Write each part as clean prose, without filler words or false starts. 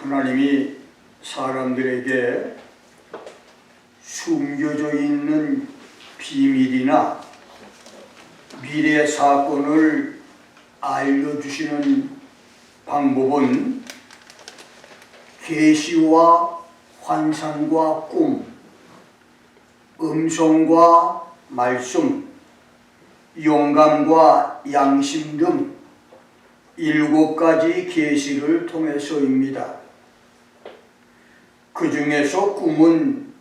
하나님이 사람들에게 숨겨져 있는 비밀이나 미래 사건을 알려주시는 방법은 계시와 환상과 꿈, 음성과 말씀, 영감과 양심 등 7가지 계시를 통해서입니다. 그 중에서 꿈은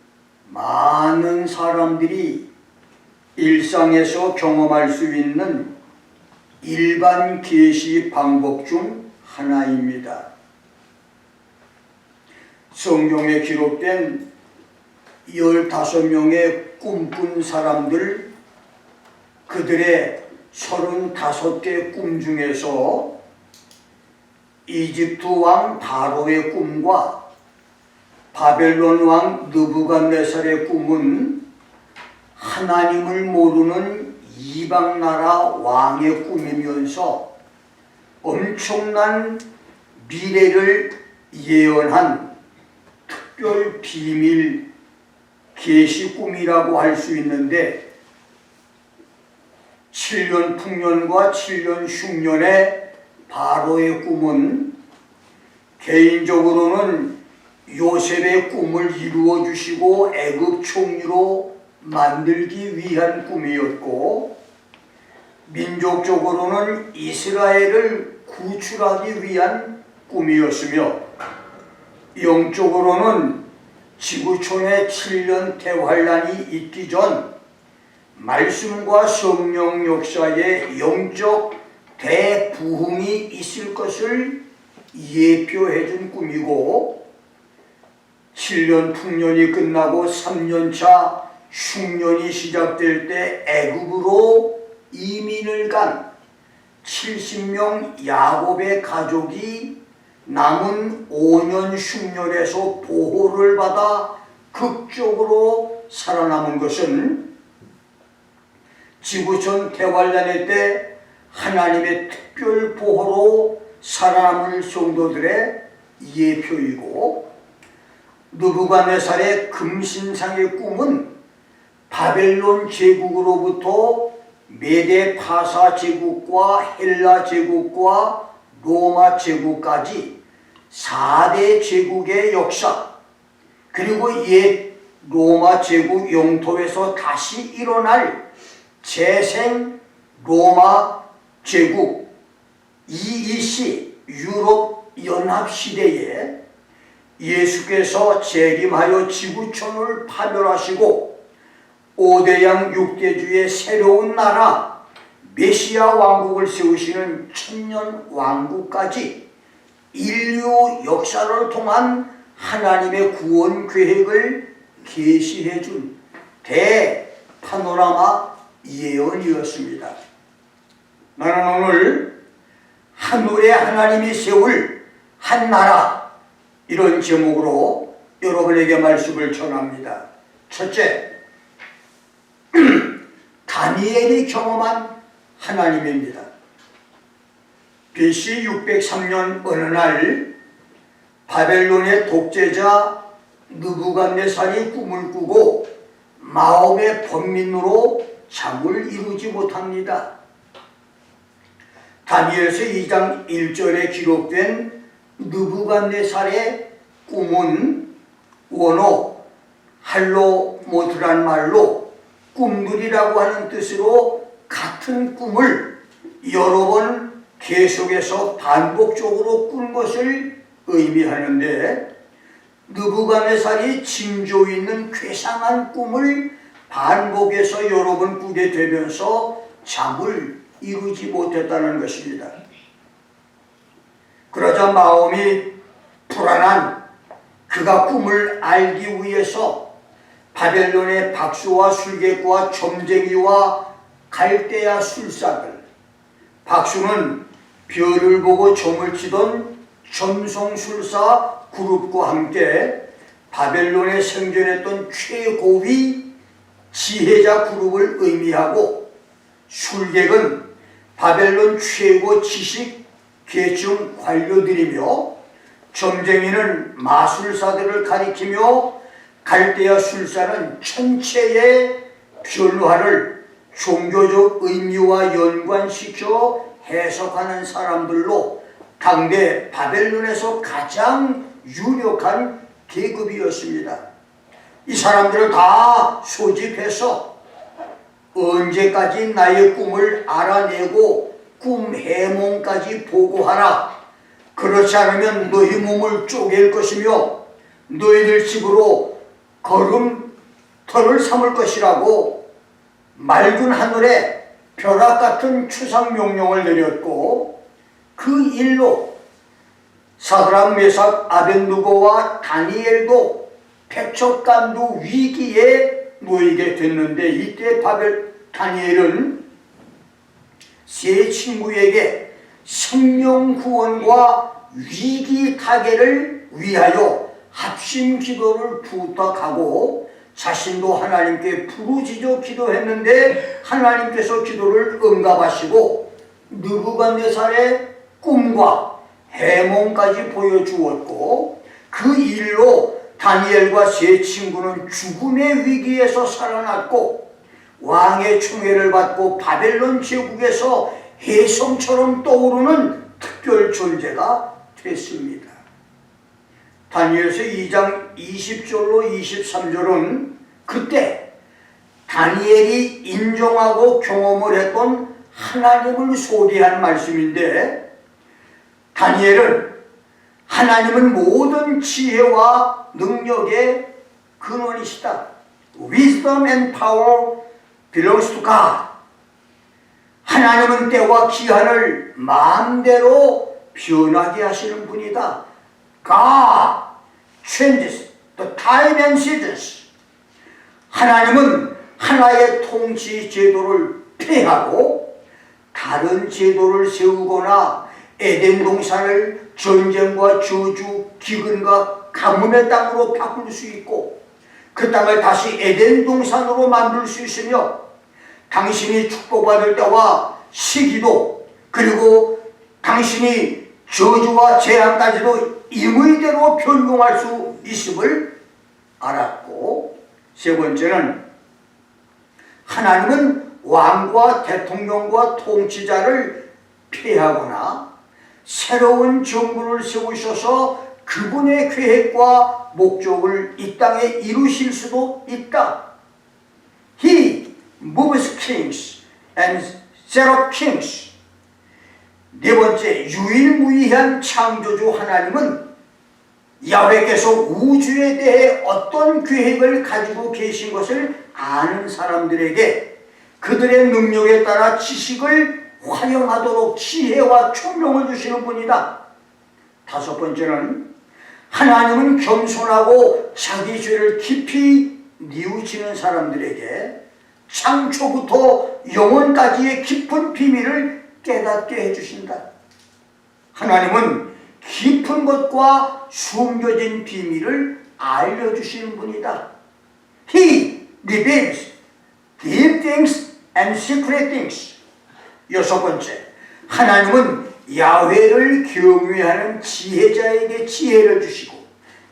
많은 사람들이 일상에서 경험할 수 있는 일반 계시 방법 중 하나입니다. 성경에 기록된 15명의 꿈꾼 사람들, 그들의 35개 꿈 중에서 이집트 왕 바로의 꿈과 바벨론 왕 느부갓네살의 꿈은 하나님을 모르는 이방 나라 왕의 꿈이면서 엄청난 미래를 예언한 특별 비밀 계시 꿈이라고 할 수 있는데, 7년 풍년과 7년 흉년의 바로의 꿈은 개인적으로는 요셉의 꿈을 이루어 주시고 애굽 총리로 만들기 위한 꿈이었고, 민족적으로는 이스라엘을 구출하기 위한 꿈이었으며, 영적으로는 지구촌의 7년 대환란이 있기 전 말씀과 성령 역사의 영적 대부흥이 있을 것을 예표해 준 꿈이고, 7년 풍년이 끝나고 3년차 흉년이 시작될 때 애굽으로 이민을 간 70명 야곱의 가족이 남은 5년 흉년에서 보호를 받아 극적으로 살아남은 것은 지구촌 대환란의 때 하나님의 특별 보호로 살아남을 성도들의 예표이고, 느부갓네살의 금신상의 꿈은 바벨론 제국으로부터 메데 파사 제국과 헬라 제국과 로마 제국까지 4대 제국의 역사, 그리고 옛 로마 제국 영토에서 다시 일어날 재생 로마 제국 EEC 유럽 연합 시대에 예수께서 재림하여 지구촌을 파멸하시고 5대양 6대주의 새로운 나라 메시아 왕국을 세우시는 천년 왕국까지 인류 역사를 통한 하나님의 구원 계획을 계시해 준 대파노라마 예언이었습니다. 나는 오늘 하늘에 하나님이 세울 한 나라, 이런 제목으로 여러분에게 말씀을 전합니다. 첫째, 다니엘이 경험한 하나님입니다. BC 603년 어느 날 바벨론의 독재자 느부갓네살이 꿈을 꾸고 마음의 번민으로 잠을 이루지 못합니다. 다니엘서 2장 1절에 기록된 느부갓네살의 꿈은 원어 할로모드란 말로 꿈들이라고 하는 뜻으로 같은 꿈을 여러 번 계속해서 반복적으로 꾼 것을 의미하는데, 느부갓네살이 징조 있는 괴상한 꿈을 반복해서 여러 번 꾸게 되면서 잠을 이루지 못했다는 것입니다. 그러자 마음이 불안한 그가 꿈을 알기 위해서 바벨론의 박수와 술객과 점쟁이와 갈대아 술사들, 박수는 별을 보고 점을 치던 점성술사 그룹과 함께 바벨론에 생존했던 최고위 지혜자 그룹을 의미하고, 술객은 바벨론 최고 지식 계층 관료들이며 점쟁이는 마술사들을 가리키며 갈대아 술사는 천체의 변화를 종교적 의미와 연관시켜 해석하는 사람들로 당대 바벨론에서 가장 유력한 계급이었습니다. 이 사람들을 다 소집해서 언제까지 나의 꿈을 알아내고 꿈 해몽까지 보고하라. 그렇지 않으면 너희 몸을 쪼갤 것이며 너희들 집으로 걸음터를 삼을 것이라고 맑은 하늘에 벼락 같은 추상 명령을 내렸고, 그 일로 사드락 메삭 아벳느고와 다니엘도 백척간두 위기에 놓이게 됐는데, 이때 다니엘은 세 친구에게 생명 구원과 위기 타개를 위하여 합심 기도를 부탁하고 자신도 하나님께 부르짖어 기도했는데 하나님께서 기도를 응답하시고 느부갓네살의 꿈과 해몽까지 보여주었고, 그 일로 다니엘과 세 친구는 죽음의 위기에서 살아났고 왕의 총애를 받고 바벨론 제국에서 혜성처럼 떠오르는 특별 존재가 됐습니다. 다니엘서 2장 20절로 23절은 그때 다니엘이 인정하고 경험을 했던 하나님을 소개한 말씀인데, 다니엘은 하나님은 모든 지혜와 능력의 근원이시다. Wisdom and power belongs to God. 하나님은 때와 기한을 마음대로 변하게 하시는 분이다. God changes the time and seasons. 하나님은 하나의 통치 제도를 폐하고 다른 제도를 세우거나 에덴 동산을 전쟁과 저주, 기근과 가뭄의 땅으로 바꿀 수 있고 그 땅을 다시 에덴 동산으로 만들 수 있으며, 당신이 축복받을 때와 시기도, 그리고 당신이 저주와 재앙까지도 임의대로 변경할 수 있음을 알았고, 세 번째는 하나님은 왕과 대통령과 통치자를 폐하거나 새로운 정부를 세우셔서 그분의 계획과 목적을 이 땅에 이루실 수도 있다. He moves kings and set up kings. 네 번째, 유일무이한 창조주 하나님은 야훼께서 우주에 대해 어떤 계획을 가지고 계신 것을 아는 사람들에게 그들의 능력에 따라 지식을 활용하도록 지혜와 총명을 주시는 분이다. 다섯 번째는 하나님은 겸손하고 자기 죄를 깊이 뉘우치는 사람들에게 창초부터 영원까지의 깊은 비밀을 깨닫게 해주신다. 하나님은 깊은 것과 숨겨진 비밀을 알려주시는 분이다. He reveals deep things and secret things. 여섯 번째, 하나님은 야훼를 경외하는 지혜자에게 지혜를 주시고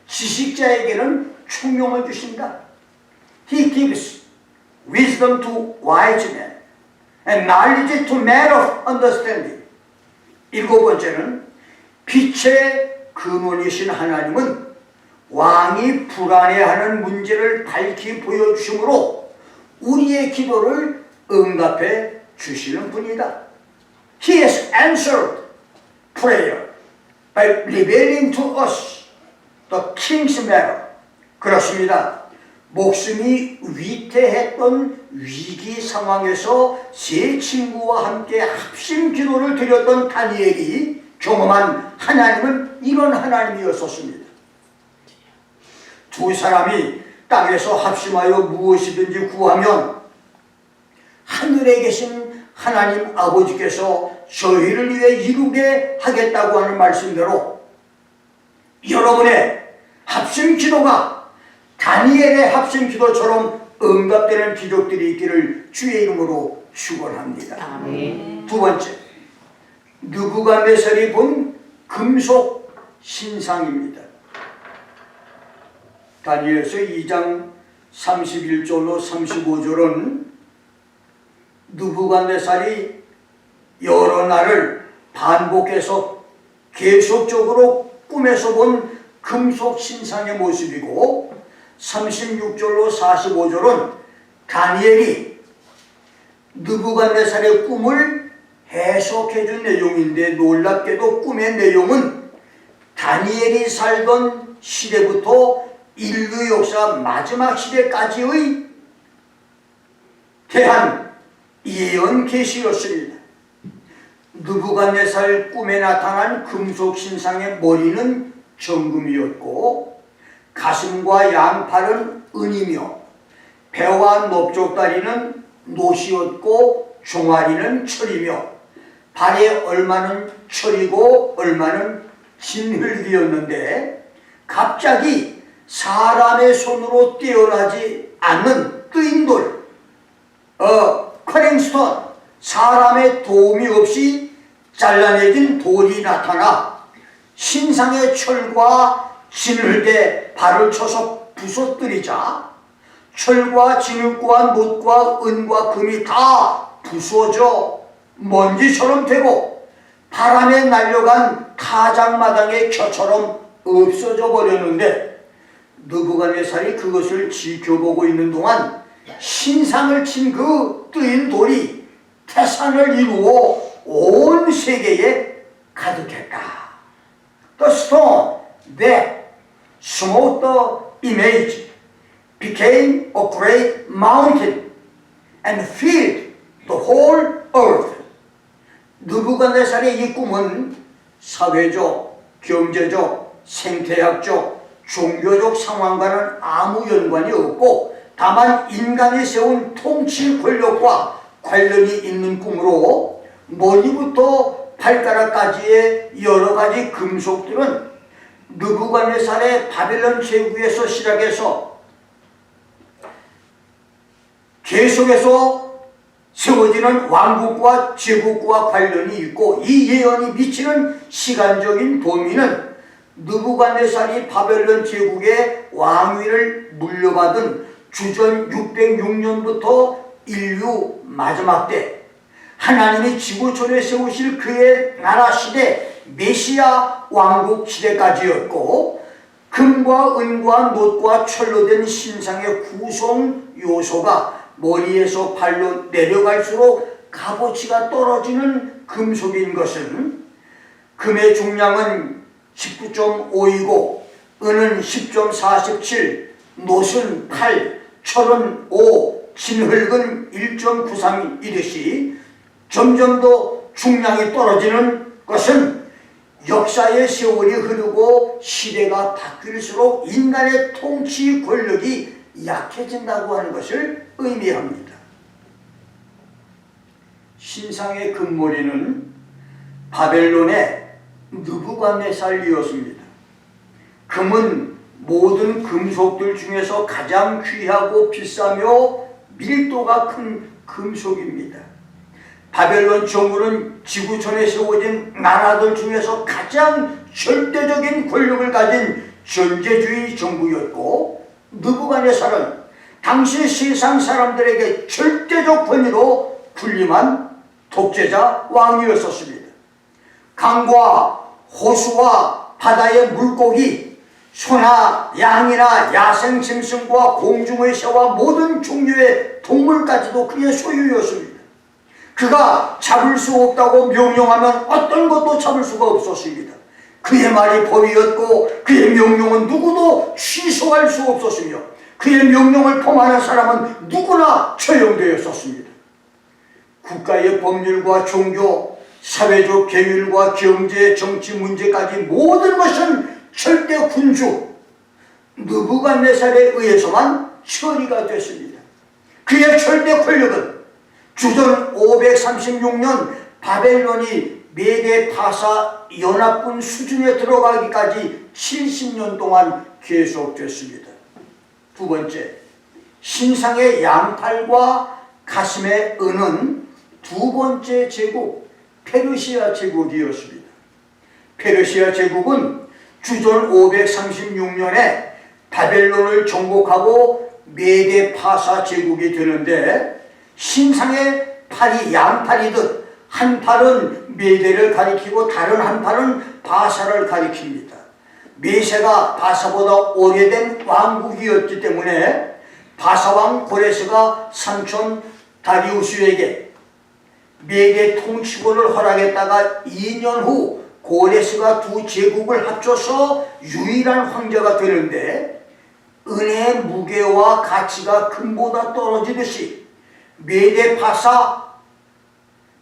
지식자에게는 총명을 주신다. He gives wisdom to wise men and knowledge to men of understanding. 일곱 번째는 빛의 근원이신 하나님은 왕이 불안해하는 문제를 밝히 보여주심으로 우리의 기도를 응답해 주시는 분이다. He has answered prayer by revealing to us the king's matter. 그렇습니다. 목숨이 위태했던 위기 상황에서 세 친구와 함께 합심 기도를 드렸던 다니엘이 경험한 하나님은 이런 하나님이었었습니다. 두 사람이 땅에서 합심하여 무엇이든지 구하면 하늘에 계신 하나님 아버지께서 저희를 위해 이루게 하겠다고 하는 말씀대로 여러분의 합심 기도가 다니엘의 합심 기도처럼 응답되는 기적들이 있기를 주의 이름으로 축원합니다. 아멘. 두 번째, 느부갓네살이 본 금속 신상입니다. 다니엘서 2장 31절로 35절은 느부갓네살이 여러 날을 반복해서 계속적으로 꿈에서 본 금속 신상의 모습이고, 36절로 45절은 다니엘이 느부갓네살의 꿈을 해석해 준 내용인데, 놀랍게도 꿈의 내용은 다니엘이 살던 시대부터 인류 역사 마지막 시대까지의 대한 예언 계시였습니다. 느부갓네살 꿈에 나타난 금속 신상의 머리는 정금이었고, 가슴과 양팔은 은이며, 배와 넓적다리는 노시였고, 종아리는 철이며, 발에 얼마는 철이고 얼마는 진흙이었는데, 갑자기 사람의 손으로 떼어나지 않는 뜨인 돌, 커링스톤, 사람의 도움이 없이 잘라내진 돌이 나타나 신상의 철과 진흙에 발을 쳐서 부서뜨리자 철과 진흙과 놋과 은과 금이 다 부서져 먼지처럼 되고 바람에 날려간 타작마당의 겨처럼 없어져 버렸는데, 느부갓네살이 그것을 지켜보고 있는 동안 신상을 친 그 뜨인 돌이 태산을 이루어 온 세계에 가득했다. The stone that smote the image became a great mountain and filled the whole earth. 느부갓네살의 이 꿈은 사회적, 경제적, 생태학적, 종교적 상황과는 아무 연관이 없고, 다만 인간이 세운 통치 권력과 관련이 있는 꿈으로, 머리부터 발가락까지의 여러 가지 금속들은 느부갓네살의 바벨론 제국에서 시작해서 계속해서 세워지는 왕국과 제국과 관련이 있고, 이 예언이 미치는 시간적인 범위는 느부갓네살이 바벨론 제국의 왕위를 물려받은 주전 606년부터 인류 마지막 때 하나님이 지구촌에 세우실 그의 나라 시대 메시아 왕국 시대까지였고, 금과 은과 놋과 철로 된 신상의 구성 요소가 머리에서 발로 내려갈수록 값어치가 떨어지는 금속인 것은, 금의 중량은 19.5이고 은은 10.47, 놋은 8, 철은 5, 진흙은 1.93 이듯이 점점 더 중량이 떨어지는 것은 역사의 세월이 흐르고 시대가 바뀔수록 인간의 통치 권력이 약해진다고 하는 것을 의미합니다. 신상의 금머리는 바벨론의 느부갓네살이었습니다. 금은 모든 금속들 중에서 가장 귀하고 비싸며 밀도가 큰 금속입니다. 바벨론 정부는 지구촌에 세워진 나라들 중에서 가장 절대적인 권력을 가진 전제주의 정부였고, 느부갓네살은 당시 세상 사람들에게 절대적 권위로 군림한 독재자 왕이었었습니다. 강과 호수와 바다의 물고기, 소나 양이나 야생 짐승과 공중의 새와 모든 종류의 동물까지도 그의 소유였습니다. 그가 잡을 수 없다고 명령하면 어떤 것도 잡을 수가 없었습니다. 그의 말이 법이었고 그의 명령은 누구도 취소할 수 없었으며, 그의 명령을 범하는 사람은 누구나 처형되었었습니다. 국가의 법률과 종교, 사회적 계율과 경제, 정치 문제까지 모든 것은 절대 군주 느부갓네살에 의해서만 처리가 됐습니다. 그의 절대 권력은 주전 536년 바벨론이 메대 파사 연합군 수준에 들어가기까지 70년 동안 계속됐습니다. 두 번째, 신상의 양팔과 가슴의 은은 두 번째 제국 페르시아 제국이었습니다. 페르시아 제국은 주전 536년에 바벨론을 정복하고 메대 파사 제국이 되는데, 신상의 팔이 양팔이듯 한 팔은 메대를 가리키고 다른 한 팔은 바사를 가리킵니다. 메세가 바사보다 오래된 왕국이었기 때문에 바사왕 고레스가 삼촌 다리우스에게 메대 통치권을 허락했다가 2년 후 고레스가 두 제국을 합쳐서 유일한 황제가 되는데, 은혜의 무게와 가치가 금보다 떨어지듯이 메대 파사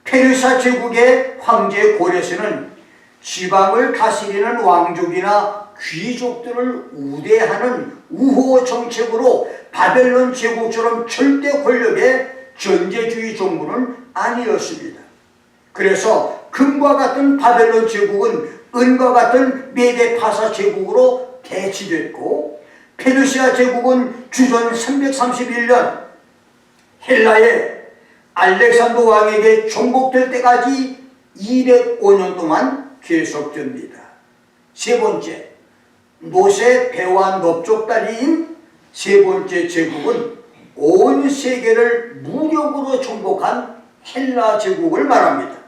페르사 제국의 황제 고레스는 지방을 다스리는 왕족이나 귀족들을 우대하는 우호 정책으로 바벨론 제국처럼 절대 권력의 전제주의 정부는 아니었습니다. 그래서 금과 같은 바벨론 제국은 은과 같은 메대 파사 제국으로 대치됐고, 페르시아 제국은 주전 331년 헬라의 알렉산더 왕에게 정복될 때까지 205년 동안 계속됩니다. 세 번째, 노세 배와 넓적다리인 세 번째 제국은 온 세계를 무력으로 정복한 헬라 제국을 말합니다.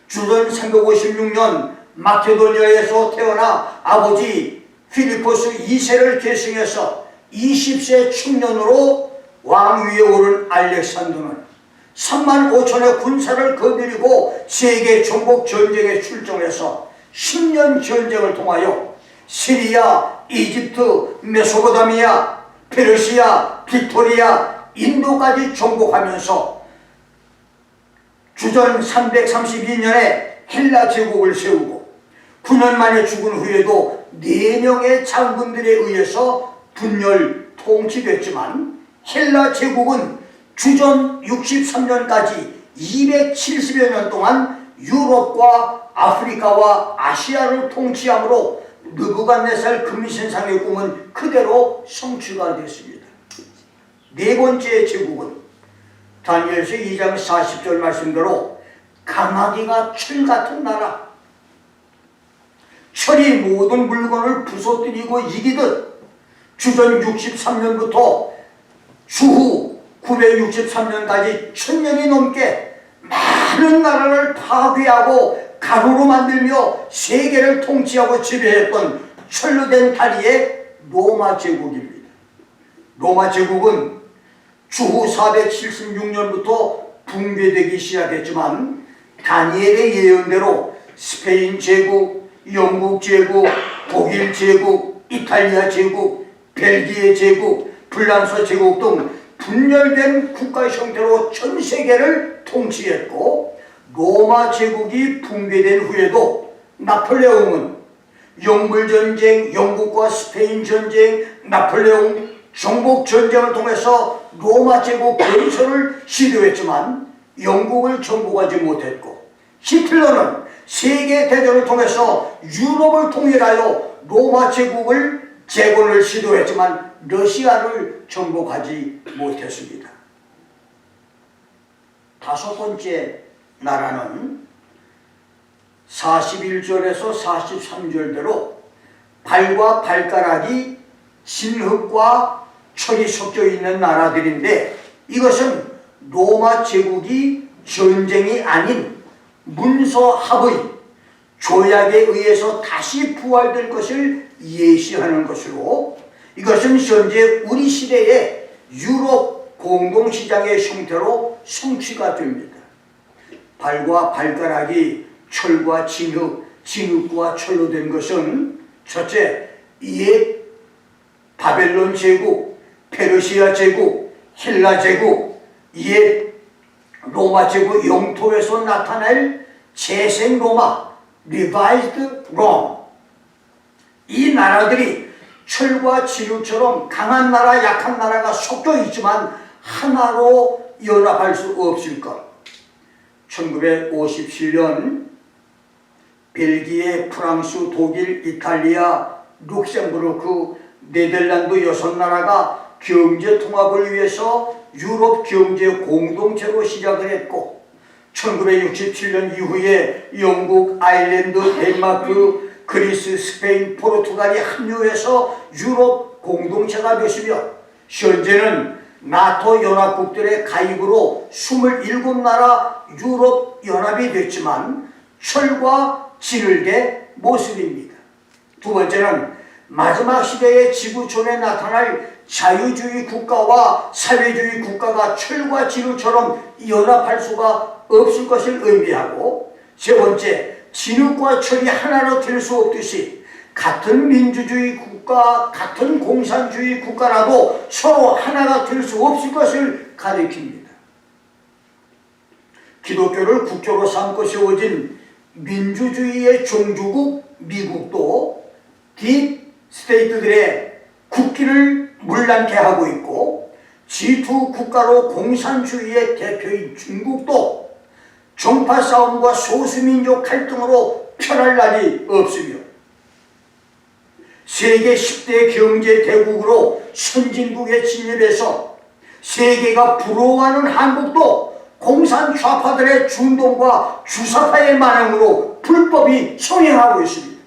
주전 356년 마케도니아에서 태어나 아버지 필리포스 2세를 계승해서 20세 청년으로 왕위에 오른 알렉산더는 3만 5천의 군사를 거느리고 세계 정복 전쟁에 출정해서 10년 전쟁을 통하여 시리아, 이집트, 메소포타미아, 페르시아, 빅토리아, 인도까지 정복하면서 주전 332년에 헬라 제국을 세우고 9년 만에 죽은 후에도 4명의 장군들에 의해서 분열 통치됐지만, 헬라 제국은 주전 63년까지 270여 년 동안 유럽과 아프리카와 아시아를 통치함으로 느부갓네살 금신상의 꿈은 그대로 성취가 됐습니다. 네 번째 제국은 다니엘서 2장 40절 말씀대로 강하기가 철 같은 나라, 철이 모든 물건을 부서뜨리고 이기듯 주전 63년부터 주후 963년까지 1000년이 넘게 많은 나라를 파괴하고 가루로 만들며 세계를 통치하고 지배했던 철로 된 다리의 로마 제국입니다. 로마 제국은 주후 476년부터 붕괴되기 시작했지만, 다니엘의 예언대로 스페인 제국, 영국 제국, 독일 제국, 이탈리아 제국, 벨기에 제국, 프랑스 제국 등 분열된 국가의 형태로 전 세계를 통치했고, 로마 제국이 붕괴된 후에도 나폴레옹은 영불전쟁, 영국과 스페인 전쟁, 나폴레옹 정복 전쟁을 통해서 로마 제국 건설을 시도했지만 영국을 정복하지 못했고, 히틀러는 세계 대전을 통해서 유럽을 통일하여 로마 제국을 재건을 시도했지만 러시아를 정복하지 못했습니다. 다섯 번째 나라는 41절에서 43절대로 발과 발가락이 진흙과 철이 섞여 있는 나라들인데, 이것은 로마 제국이 전쟁이 아닌 문서합의 조약에 의해서 다시 부활될 것을 예시하는 것으로, 이것은 현재 우리 시대의 유럽 공동시장의 형태로 성취가 됩니다. 발과 발가락이 철과 진흙, 진흙과 철로 된 것은 첫째, 옛 바벨론 제국, 페르시아 제국, 헬라 제국, 옛 로마 제국 영토에서 나타날 재생 로마, 리바이즈드 롬, 이 나라들이 철과 진흙처럼 강한 나라, 약한 나라가 섞여 있지만 하나로 연합할 수 없을 것. 1957년 벨기에, 프랑스, 독일, 이탈리아, 룩셈부르크, 네덜란드 6나라가 경제통합을 위해서 유럽 경제 공동체로 시작을 했고, 1967년 이후에 영국, 아일랜드, 덴마크, 그리스, 스페인, 포르투갈이 합류해서 유럽 공동체가 되시며 현재는 나토 연합국들의 가입으로 27나라 유럽 연합이 됐지만 철과 진흙의 모습입니다. 두 번째는 마지막 시대의 지구촌에 나타날 자유주의 국가와 사회주의 국가가 철과 진흙처럼 연합할 수가 없을 것을 의미하고, 세 번째, 진흙과 철이 하나로 될 수 없듯이 같은 민주주의 국가, 같은 공산주의 국가라도 서로 하나가 될 수 없을 것을 가리킵니다. 기독교를 국교로 삼고 세워진 민주주의의 종주국 미국도 딥 스테이트들의 국기를 물란케 하고 있고, G2 국가로 공산주의의 대표인 중국도 종파 싸움과 소수민족 갈등으로 편할 날이 없으며, 세계 10대 경제 대국으로 선진국에 진입해서 세계가 부러워하는 한국도 공산 좌파들의 준동과 주사파의 만행으로 불법이 성행하고 있습니다.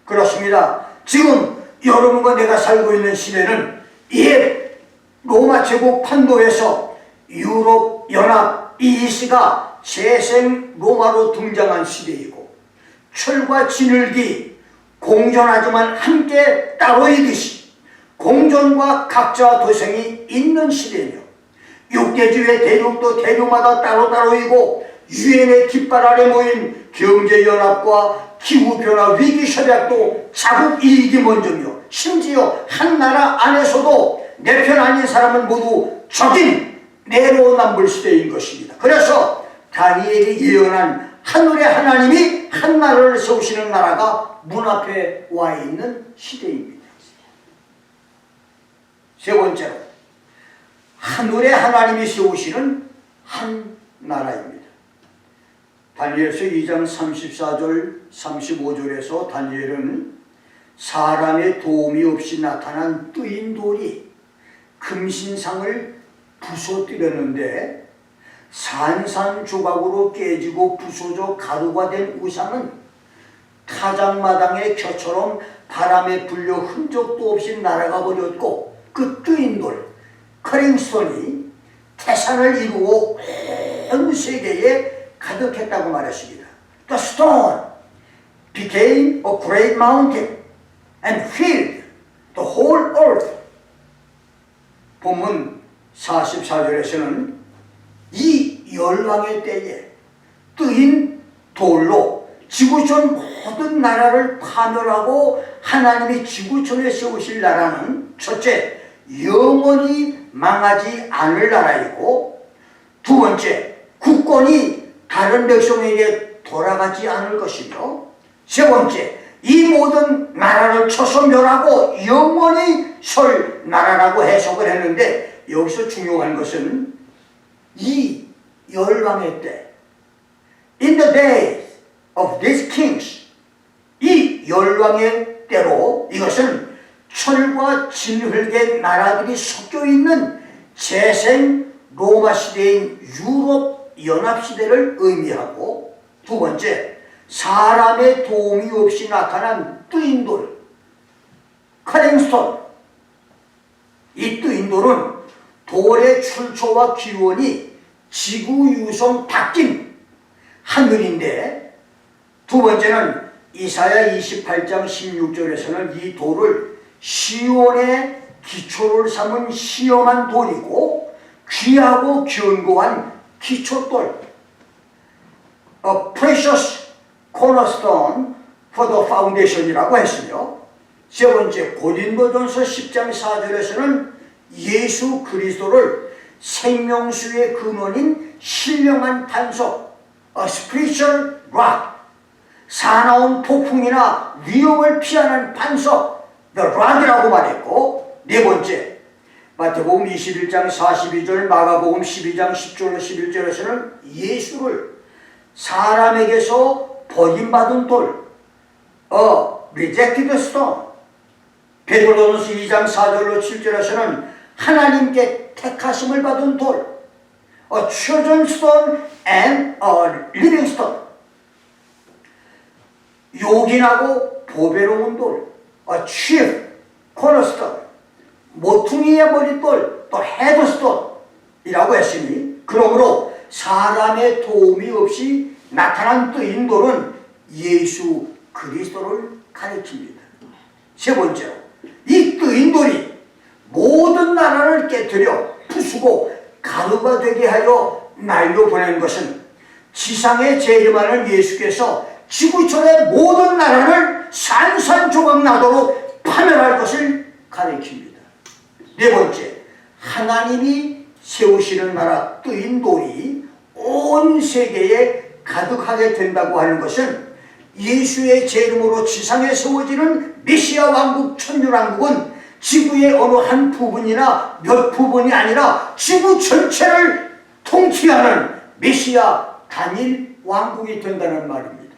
그렇습니다. 지금 여러분과 내가 살고 있는 시대는 옛 로마 제국 판도에서 유럽 연합 EEC가 재생 로마로 등장한 시대이고, 철과 진흙이 공존하지만 함께 따로이듯이 공존과 각자 도생이 있는 시대며, 육대주의 대륙도 대륙마다 따로따로이고 유엔의 깃발 아래 모인 경제연합과 기후변화 위기협약도 자국 이익이 먼저며, 심지어 한 나라 안에서도 내 편 아닌 사람은 모두 적인 내로남불 시대인 것입니다. 그래서 다니엘이 예언한 하늘의 하나님이 한 나라를 세우시는 나라가 문 앞에 와 있는 시대입니다. 세 번째로, 하늘의 하나님이 세우시는 한 나라입니다. 다니엘서 2장 34절 35절에서 다니엘은 사람의 도움이 없이 나타난 뜨인 돌이 금신상을 부숴뜨렸는데 산산조각으로 깨지고 부서져 가루가 된 우상은 타작마당의 겨처럼 바람에 불려 흔적도 없이 날아가 버렸고, 그 뜨인 돌 커링스톤이 태산을 이루어 온 세계에 가득했다고 말했습니다. The stone became a great mountain and filled the whole earth. 본문 44절에서는 이 열왕의 때에 뜨인 돌로 지구촌 모든 나라를 파멸하고 하나님이 지구촌에 세우실 나라는 첫째, 영원히 망하지 않을 나라이고, 두 번째, 국권이 다른 백성에게 돌아가지 않을 것이며, 세 번째, 이 모든 나라를 쳐서 멸하고 영원히 설 나라라고 해석을 했는데, 여기서 중요한 것은 이 열왕의 때, in the days of these kings, 이 열왕의 때로, 이것은 철과 진흙의 나라들이 섞여 있는 재생 로마 시대인 유럽 연합 시대를 의미하고, 두 번째, 사람의 도움이 없이 나타난 뜨인 돌 커링스톤. 이 뜨인 돌은 돌의 출처와 기원이 지구 유성 바뀐 하늘인데, 두 번째는 이사야 28장 16절에서는 이 돌을 시온의 기초를 삼은 시험한 돌이고 귀하고 견고한 기초돌, A precious cornerstone for the foundation이라고 했으며, 세 번째, 고린도전서 10장 4절에서는 예수 그리스도를 생명수의 근원인 신령한 반석, A spiritual rock, 사나운 폭풍이나 위험을 피하는 반석, The rock이라고 말했고, 네 번째, 마태복음 21장 42절, 마가복음 12장 10절 11절에서는 예수를 사람에게서 버림받은 돌, A rejected stone, 베드로전서 2장 4절로 7절에서는 하나님께 택하심을 받은 돌, A chosen stone and a living stone. 요긴하고 보배로운 돌, chief cornerstone, 모퉁이의 머릿돌, 또 헤드스톤이라고 했으니, 그러므로 사람의 도움이 없이 나타난 뜨인 돌은 예수 그리스도를 가리킵니다. 세 번째로, 이 뜨인 돌이 모든 나라를 깨뜨려 부수고 가루가 되게 하여 날려보낸 것은 지상에 재림하는 예수께서 지구촌의 모든 나라를 산산조각 나도록 파멸할 것을 가리킵니다. 네 번째, 하나님이 세우시는 나라 뜨인 돌이 온 세계에 가득하게 된다고 하는 것은 예수의 재림으로 지상에 세워지는 메시아 왕국 천년왕국은 지구의 어느 한 부분이나 몇 부분이 아니라 지구 전체를 통치하는 메시아 단일 왕국이 된다는 말입니다.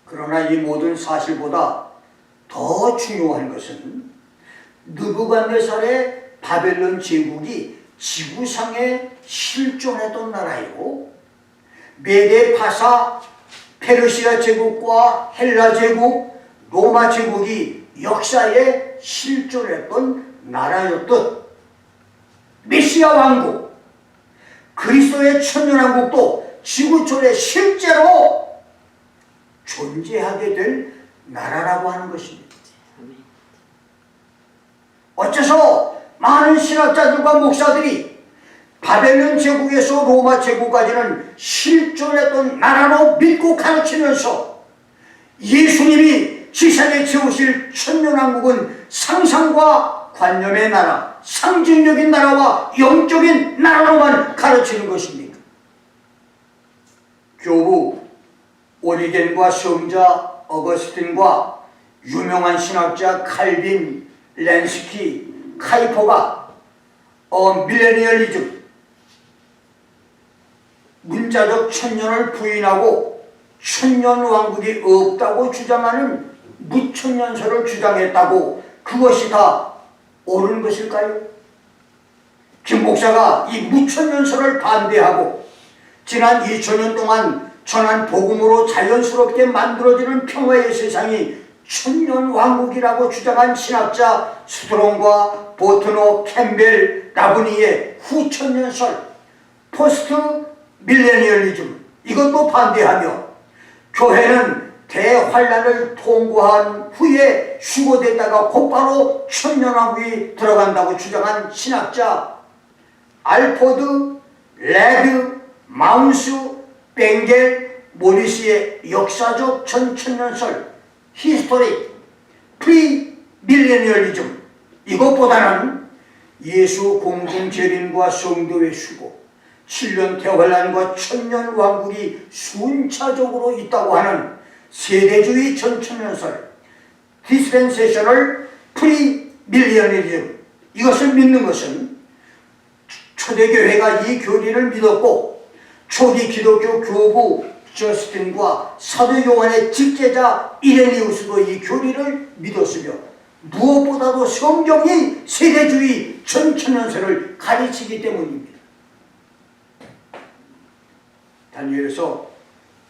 그러나 이 모든 사실보다 더 중요한 것은 느부갓네살의 바벨론 제국이 지구상에 실존했던 나라이고, 메데 파사 페르시아 제국과 헬라 제국, 로마 제국이 역사에 실존했던 나라였듯 메시아 왕국, 그리스도의 천년왕국도 지구촌에 실제로 존재하게 될 나라라고 하는 것입니다. 어째서 많은 신학자들과 목사들이 바벨론 제국에서 로마 제국까지는 실존했던 나라로 믿고 가르치면서 예수님이 지상에 세우실 천년왕국은 상상과 관념의 나라, 상징적인 나라와 영적인 나라로만 가르치는 것입니까? 교부 오리겐과 성자 어거스틴과 유명한 신학자 칼빈, 렌스키, 카이포가 밀레니얼리즘, 문자적 천년을 부인하고 천년왕국이 없다고 주장하는 무천년설을 주장했다고 그것이 다 옳은 것일까요? 김 목사가 이 무천년설을 반대하고 지난 2000년 동안 전한 복음으로 자연스럽게 만들어지는 평화의 세상이 천년왕국이라고 주장한 신학자 스트롱과 보트노, 캠벨, 라브니의 후천년설, 포스트 밀레니얼리즘, 이것도 반대하며 교회는 대환란을 통과한 후에 휴거됐다가 곧바로 천년왕국이 들어간다고 주장한 신학자 알포드, 레드, 마운스, 벵겔, 모리스의 역사적 전천년설 히스토리 프리 밀레니얼리즘, 이것보다는 예수 공중 재림과 성도의 휴고, 7년 대환란과 천년 왕국이 순차적으로 있다고 하는 세대주의 전천년설 디스펜세셔널 프리 밀레니얼리즘, 이것을 믿는 것은 초대교회가 이 교리를 믿었고 초기 기독교 교부 저스틴과 사도 요한의 직제자 이레니우스도 이 교리를 믿었으며 무엇보다도 성경이 세대주의 전천년설을 가르치기 때문입니다. 다니엘서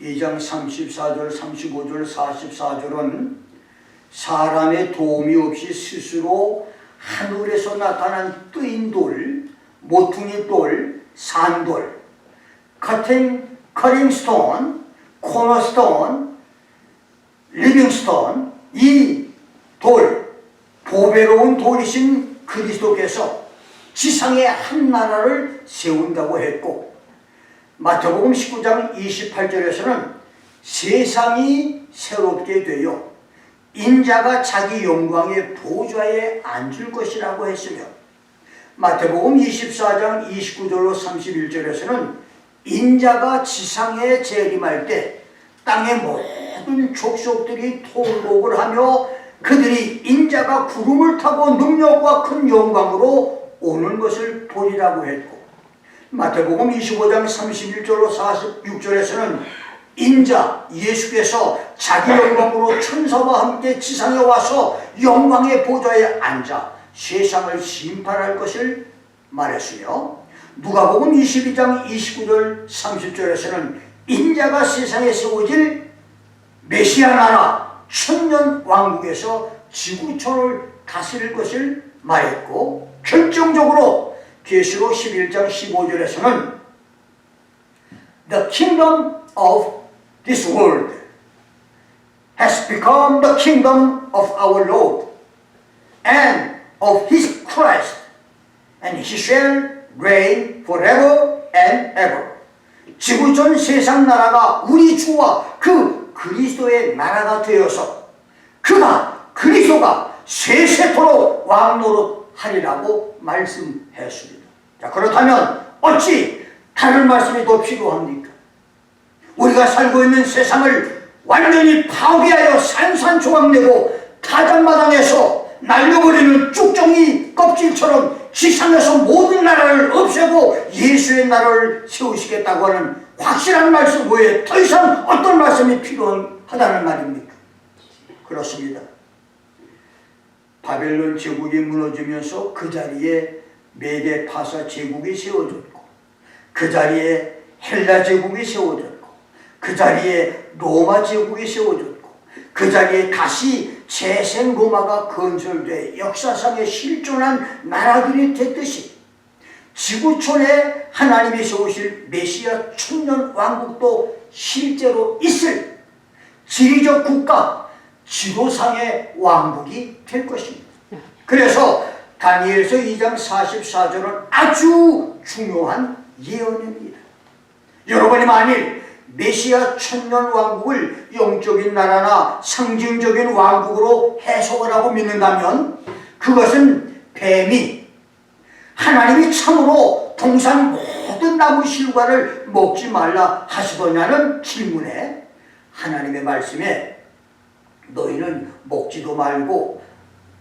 2장 34절, 35절, 44절은 사람의 도움이 없이 스스로 하늘에서 나타난 뜨인 돌, 모퉁이 돌, 산돌, 커링스톤, 코너스톤, 리빙스톤, 이 돌, 보배로운 돌이신 그리스도께서 지상의 한 나라를 세운다고 했고, 마태복음 19장 28절에서는 세상이 새롭게 되어 인자가 자기 영광의 보좌에 앉을 것이라고 했으며, 마태복음 24장 29절로 31절에서는 인자가 지상에 재림할 때 땅의 모든 족속들이 통곡을 하며 그들이 인자가 구름을 타고 능력과 큰 영광으로 오는 것을 보리라고 했고, 마태복음 25장 31절로 46절에서는 인자 예수께서 자기 영광으로 천사와 함께 지상에 와서 영광의 보좌에 앉아 세상을 심판할 것을 말했으며, 누가복음 22장 29절 30절에서는 인자가 세상에 세워질 메시아 나라 천년 왕국에서 지구촌을 다스릴 것을 말했고, 결정적으로 계시록 11장 15절에서는 The kingdom of this world has become the kingdom of our Lord and of his Christ, and he shall reign forever and ever. 지구촌 세상 나라가 우리 주와 그 그리스도의 나라가 되어서 그리스도가 세세토록 왕노릇하리라고 말씀했습니다. 자, 그렇다면 어찌 다른 말씀이 더 필요합니까? 우리가 살고 있는 세상을 완전히 파괴하여 산산조각내고 타작마당에서 날려버리는 쭉정이 껍질처럼 지상에서 모든 나라를 없애고 예수의 나라를 세우시겠다고 하는 확실한 말씀 외에 더 이상 어떤 말씀이 필요하다는 말입니까? 그렇습니다. 바벨론 제국이 무너지면서 그 자리에 메데 파사 제국이 세워졌고, 그 자리에 헬라 제국이 세워졌고, 그 자리에 로마 제국이 세워졌고, 그 자리에 다시 재생 로마가 건설돼 역사상에 실존한 나라들이 됐듯이 지구촌에 하나님이 세우실 메시아 천년 왕국도 실제로 있을 지리적 국가, 지도상의 왕국이 될 것입니다. 그래서 다니엘서 2장 44절은 아주 중요한 예언입니다. 여러분이 만일 메시아 천년 왕국을 영적인 나라나 상징적인 왕국으로 해석을 하고 믿는다면, 그것은 뱀이 하나님이 참으로 동산 모든 나무 실과를 먹지 말라 하시더냐는 질문에 하나님의 말씀에 너희는 먹지도 말고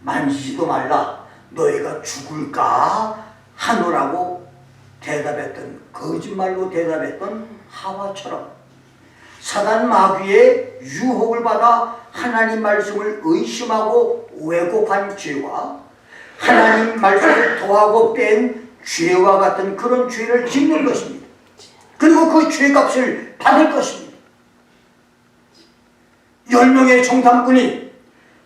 만지지도 말라, 너희가 죽을까 하노라고 대답했던, 거짓말로 대답했던 하와처럼 사단 마귀의 유혹을 받아 하나님 말씀을 의심하고 왜곡한 죄와 하나님 말씀을 더하고 뺀 죄와 같은 그런 죄를 짓는 것입니다. 그리고 그 죄값을 받을 것입니다. 10명의 정탐꾼이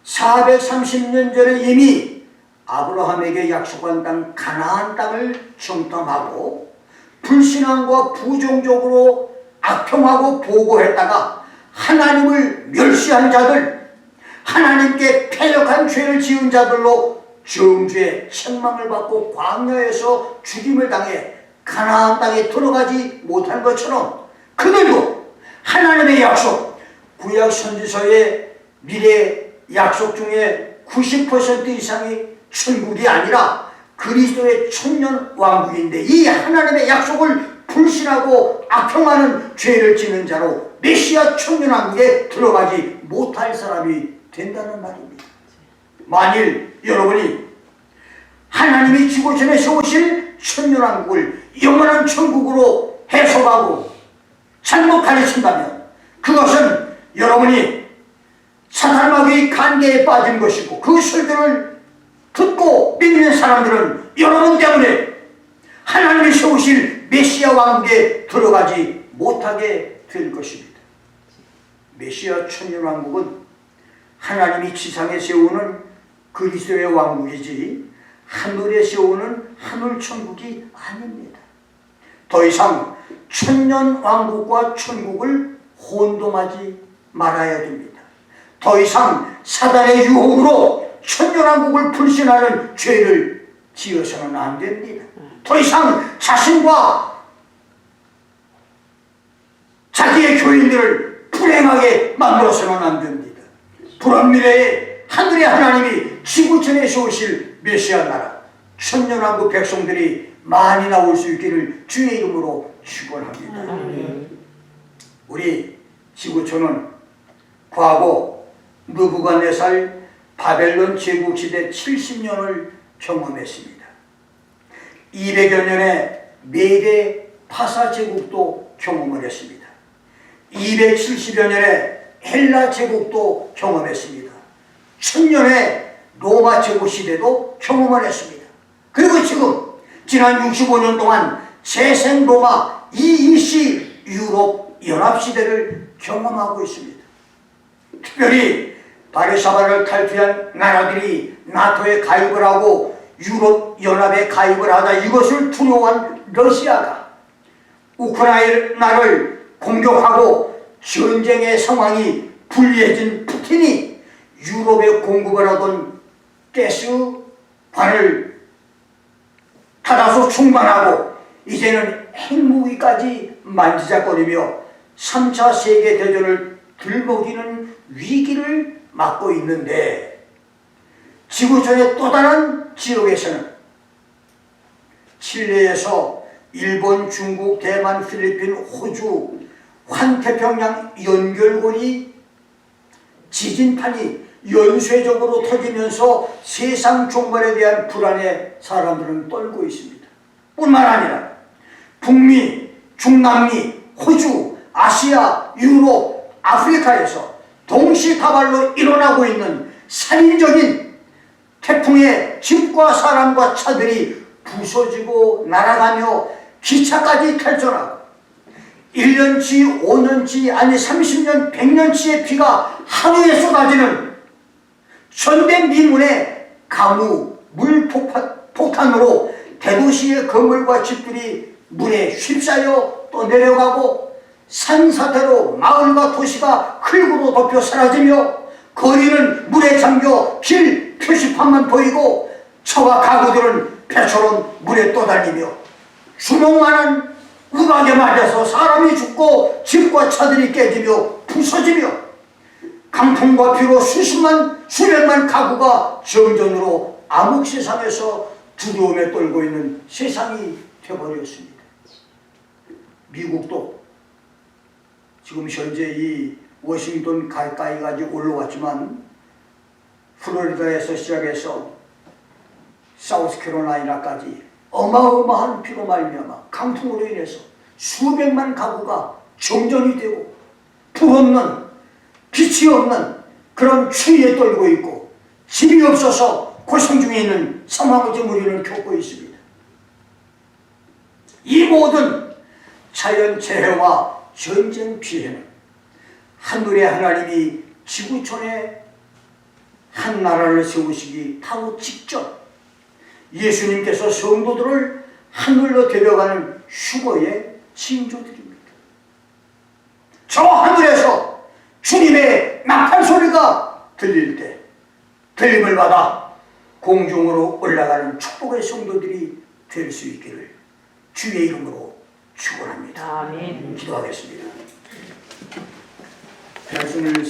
430년 전에 이미 아브라함에게 약속한 땅 가나안 땅을 정탐하고 불신앙과 부정적으로 악평하고 보고했다가 하나님을 멸시한 자들, 하나님께 패역한 죄를 지은 자들로 정죄 책망을 받고 광야에서 죽임을 당해 가나안 땅에 들어가지 못한 것처럼 그들도 하나님의 약속, 구약 선지서의 미래 약속 중에 90% 이상이 천국이 아니라 그리스도의 천년 왕국인데, 이 하나님의 약속을 불신하고 악평하는 죄를 짓는 자로 메시아 천년 왕국에 들어가지 못할 사람이 된다는 말입니다. 만일 여러분이 하나님이 지구촌에 세우실 천년 왕국을 영원한 천국으로 해석하고 잘못 가르친다면, 그것은 여러분이 사단 마귀의 관계에 빠진 것이고, 그 설교를 듣고 믿는 사람들은 여러분 때문에 하나님이 세우실 메시아 왕국에 들어가지 못하게 될 것입니다. 메시아 천년 왕국은 하나님이 지상에 세우는 그리스도의 왕국이지 하늘에 세우는 하늘 천국이 아닙니다. 더 이상 천년 왕국과 천국을 혼동하지 말아야 됩니다. 더 이상 사단의 유혹으로 천년 왕국을 불신하는 죄를 지어서는 안 됩니다. 더 이상 자신과 자기의 교인들을 불행하게 만들어서는 안 됩니다. 불합리래에 하늘의 하나님이 지구촌에 세우실 메시아 나라 천년왕국 백성들이 많이 나올 수 있기를 주의 이름으로 축원합니다. 우리 지구촌은 과거 느부갓네살 바벨론 제국시대 70년을 경험했습니다. 200여 년의 메데 파사 제국도 경험을 했습니다. 270여 년의 헬라 제국도 경험했습니다. 1000년의 로마 제국 시대도 경험을 했습니다. 그리고 지금 지난 65년 동안 재생 로마 EEC 유럽 연합 시대를 경험하고 있습니다. 특별히 바르샤바를 탈피한 나라들이 나토에 가입을 하고 유럽 연합에 가입을 하자 이것을 두려워한 러시아가 우크라이나를 공격하고 전쟁의 상황이 불리해진 푸틴이 유럽에 공급을 하던 가스관을 닫아서 충만하고 이제는 핵무기까지 만지작거리며 3차 세계대전을 들먹이는 위기를 맞고 있는데, 지구촌의 또 다른 지역에서는 칠레에서 일본, 중국, 대만, 필리핀, 호주, 환태평양 연결고리 지진판이 연쇄적으로 터지면서 세상 종말에 대한 불안에 사람들은 떨고 있습니다. 뿐만 아니라 북미, 중남미, 호주, 아시아, 유럽, 아프리카에서 동시다발로 일어나고 있는 살인적인 태풍에 집과 사람과 차들이 부서지고 날아가며 기차까지 탈전하고 1년치, 5년치, 아니 30년, 100년치의 비가 하루에 쏟아지는 전대미문의 강우 물폭탄으로 대도시의 건물과 집들이 물에 휩싸여 또 내려가고 산사태로 마을과 도시가 흙으로 덮여 사라지며 거리는 물에 잠겨 길 표시판만 보이고 차와 가구들은 배처럼 물에 떠다니며 주먹만한 우박에 맞아서 사람이 죽고 집과 차들이 깨지며 부서지며 강풍과 비로 수백만 가구가 정전으로 암흑 세상에서 두려움에 떨고 있는 세상이 되어버렸습니다. 미국도 지금 현재 이 워싱턴 가까이까지 올라왔지만 플로리다에서 시작해서 사우스캐롤라이나까지 어마어마한 비로 말미암아 강풍으로 인해서 수백만 가구가 정전이 되고 불 없는, 빛이 없는 그런 추위에 떨고 있고 집이 없어서 고생 중에 있는 상황을 지금 우리는 겪고 있습니다. 이 모든 자연재해와 전쟁 피해는 하늘의 하나님이 지구촌에 한 나라를 세우시기 바로 직전 예수님께서 성도들을 하늘로 데려가는 휴거의 징조들입니다. 저 하늘에서 주님의 나팔 소리가 들릴 때 들림을 받아 공중으로 올라가는 축복의 성도들이 될 수 있기를 주의 이름으로 축원합니다. 아멘. 기도하겠습니다. 말씀을